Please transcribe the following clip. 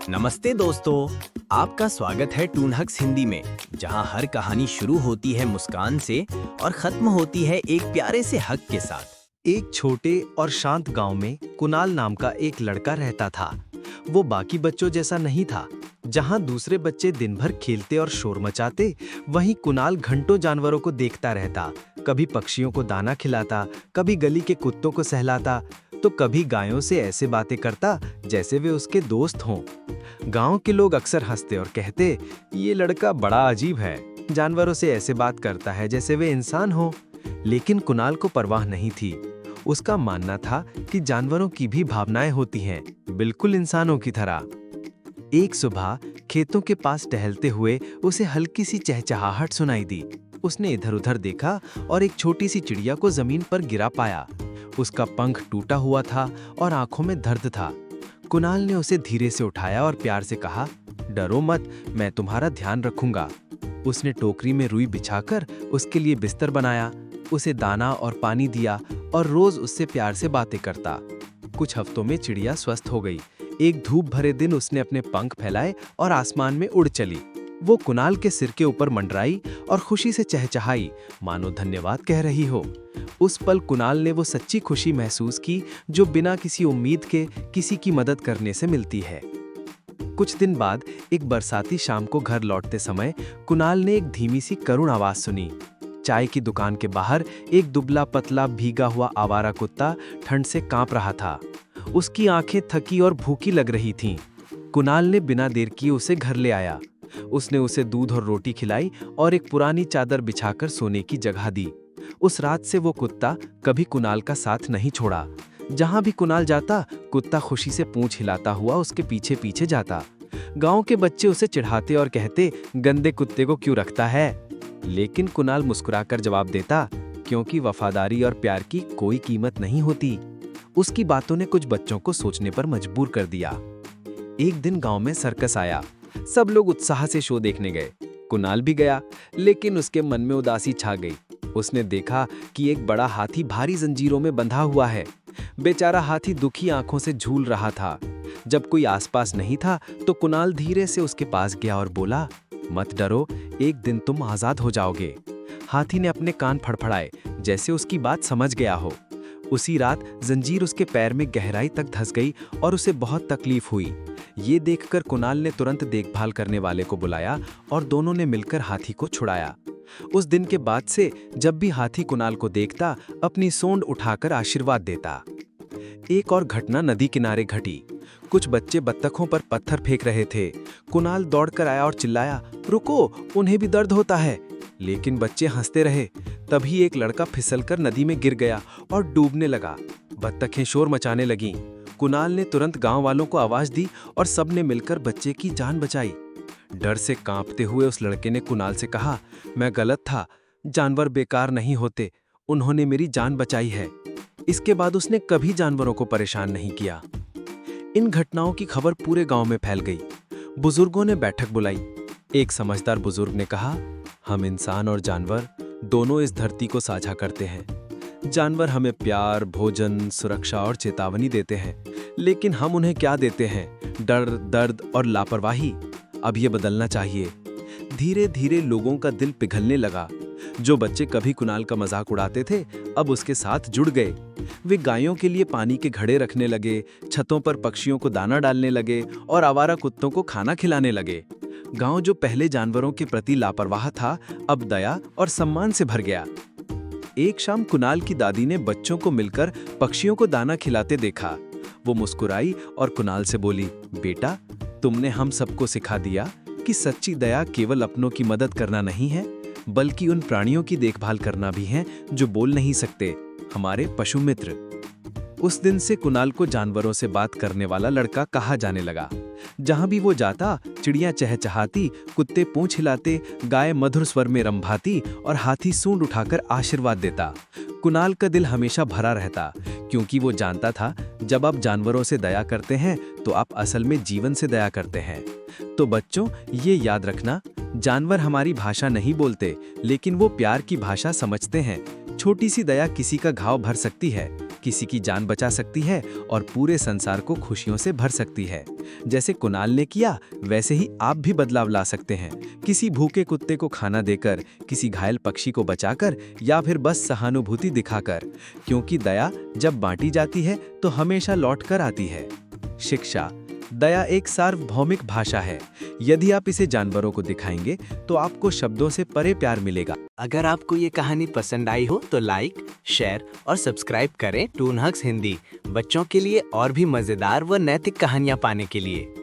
नमस्ते दोस्तों, आपका स्वागत है टून हक्स हिंदी में, जहां हर कहानी शुरू होती है मुस्कान से और खत्म होती है एक प्यारे से हक के साथ। एक छोटे और शांत गांव में कुणाल नाम का एक लड़का रहता था। वो बाकी बच्चों जैसा नहीं था। जहां दूसरे बच्चे दिन भर खेलते और शोर मचाते, वहीं कुणाल घंटों जानवरों को देखता रहता। कभी पक्षियों को दाना खिलाता, कभी गली के कुत्तों को सहलाता, तो कभी गायों से ऐसे बातें करता जैसे वे उसके दोस्त हों। गांव के लोग अक्सर हंसते और कहते, ये लड़का बड़ा अजीब है, जानवरों से ऐसे बात करता है जैसे वे इंसान हो। लेकिन कुणाल को परवाह नहीं थी। उसका मानना था कि जानवरों की भी भावनाएं होती हैं, बिल्कुल इंसानों की तरह। एक सुबह खेतों के पास टहलते हुए उसे हल्की सी चहचहाहट सुनाई दी। उसने इधर-उधर देखा और एक छोटी सी चिड़िया को जमीन पर गिरा पाया। उसका पंख टूटा हुआ था और आंखों में दर्द था। कुणाल ने उसे धीरे से उठाया और प्यार से कहा, डरो मत, मैं तुम्हारा ध्यान रखूंगा। उसने टोकरी में रुई बिछाकर उसके लिए बिस्तर बनाया, उसे दाना और पानी दिया और रोज उससे प्यार से बातें करता। कुछ हफ्तों में चिड़िया स्वस्थ हो गई। एक धूप भरे दिन उसने अपने पंख फैलाए और आसमान में उड़ चली। वो कुणाल के सिर के ऊपर मंडराई और खुशी से चहचहाई, मानो धन्यवाद कह रही हो। उस पल कुणाल ने वो सच्ची खुशी महसूस की जो बिना किसी उम्मीद के किसी की मदद करने से मिलती है। कुछ दिन बाद एक बरसाती शाम को घर लौटते समय कुणाल ने एक धीमी सी करुण आवाज सुनी। चाय की दुकान के बाहर एक दुबला पतला भीगा हुआ आवारा कुत्ता ठंड से कांप रहा था। उसकी आंखें थकी और भूखी लग रही थीं। कुणाल ने बिना देर किए उसे घर ले आया। उसने उसे दूध और रोटी खिलाई और एक पुरानी चादर बिछाकर सोने की जगह दी। उस रात से वो कुत्ता कभी कुणाल का साथ नहीं छोड़ा। जहां भी कुणाल जाता, कुत्ता खुशी से पूंछ हिलाता हुआ उसके पीछे पीछे जाता। गांव के बच्चे उसे चिढ़ाते और कहते, गंदे कुत्ते को क्यों रखता है? लेकिन कुणाल मुस्कुराकर जवाब देता, क्योंकि वफादारी और प्यार की कोई कीमत नहीं होती। उसकी बातों ने कुछ बच्चों को सोचने पर मजबूर कर दिया। एक दिन गांव में सर्कस आया। सब लोग उत्साह से शो देखने गए। कुणाल भी गया, लेकिन उसके मन में उदासी छा गई। उसने देखा कि एक बड़ा हाथी भारी जंजीरों में बंधा हुआ है। बेचारा हाथी दुखी आंखों से झूल रहा था। जब कोई आसपास नहीं था तो कुणाल धीरे से उसके पास गया और बोला, मत डरो, एक दिन तुम आजाद हो जाओगे। हाथी ने अपने कान फड़फड़ाए, जैसे उसकी बात समझ गया हो। उसी रात जंजीर उसके पैर में गहराई तक धंस गई और उसे बहुत तकलीफ हुई। ये देखकर कुणाल ने तुरंत देखभाल करने वाले को बुलाया और दोनों ने मिलकर हाथी को छुड़ाया। उस दिन के बाद से जब भी हाथी कुणाल को देखता, अपनी सोंड उठाकर आशीर्वाद देता। एक और घटना नदी किनारे घटी। कुछ बच्चे बत्तखों पर पत्थर फेंक रहे थे। कुणाल दौड़कर आया और चिल्लाया, रुको, उन्हें भी दर्द होता है। लेकिन बच्चे हंसते रहे। तभी एक लड़का फिसलकर नदी में गिर गया और डूबने लगा। बत्तखें शोर मचाने लगीं। कुणाल ने तुरंत गांव वालों को आवाज दी और सबने मिलकर बच्चे की जान बचाई। डर से कांपते हुए उस लड़के ने कुणाल से कहा, मैं गलत था, जानवर बेकार नहीं होते, उन्होंने मेरी जान बचाई है। इसके बाद उसने कभी जानवरों को परेशान नहीं किया। इन घटनाओं की खबर पूरे गांव में फैल गई। बुजुर्गों ने बैठक बुलाई। एक समझदार बुजुर्ग ने कहा, हम इंसान और जानवर दोनों इस धरती को साझा करते हैं। जानवर हमें प्यार, भोजन, सुरक्षा और चेतावनी देते हैं, लेकिन हम उन्हें क्या देते हैं? डर, दर्द और लापरवाही। अब ये बदलना चाहिए। धीरे धीरे लोगों का दिल पिघलने लगा। जो बच्चे कभी कुणाल का मजाक उड़ाते थे, अब उसके साथ जुड़ गए। वे गायों के लिए पानी के घड़े रखने लगे, छतों पर पक्षियों को दाना डालने लगे और आवारा कुत्तों को खाना खिलाने लगे। गांव जो पहले जानवरों के प्रति लापरवाह था, अब दया और सम्मान से भर गया। एक शाम कुणाल की दादी ने बच्चों को मिलकर पक्षियों को दाना खिलाते देखा। वो मुस्कुराई और कुणाल से बोली, बेटा, तुमने हम सबको सिखा दिया कि सच्ची दया केवल अपनों की मदद करना नहीं है, बल्कि उन प्राणियों की देखभाल करना भी है जो बोल नहीं सकते, हमारे पशु मित्र। उस दिन से कुणाल को जानवरों से बात करने वाला लड़का कहा जाने लगा। जहां भी वो जाता, चिड़िया चहचहाती, कुत्ते पूंछ हिलाते, गाय मधुर स्वर में रंभाती और हाथी सूंड उठाकर आशीर्वाद देता। कुणाल का दिल हमेशा भरा रहता, क्योंकि वो जानता था, जब आप जानवरों से दया करते हैं तो आप असल में जीवन से दया करते हैं। तो बच्चों, ये याद रखना, जानवर हमारी भाषा नहीं बोलते, लेकिन वो प्यार की भाषा समझते हैं। छोटी सी दया किसी का घाव भर सकती है, किसी की जान बचा सकती है और पूरे संसार को खुशियों से भर सकती है। जैसे कुणाल ने किया, वैसे ही आप भी बदलाव ला सकते हैं। किसी भूखे कुत्ते को खाना देकर, किसी घायल पक्षी को बचाकर या फिर बस सहानुभूति दिखाकर, क्योंकि दया जब बांटी जाती है तो हमेशा लौट कर आती है। शिक्षा। दया एक सार्वभौमिक भाषा है। यदि आप इसे जानवरों को दिखाएंगे तो आपको शब्दों से परे प्यार मिलेगा। अगर आपको ये कहानी पसंद आई हो तो लाइक, शेयर और सब्सक्राइब करें टून हक्स हिंदी, बच्चों के लिए और भी मजेदार व नैतिक कहानियां पाने के लिए।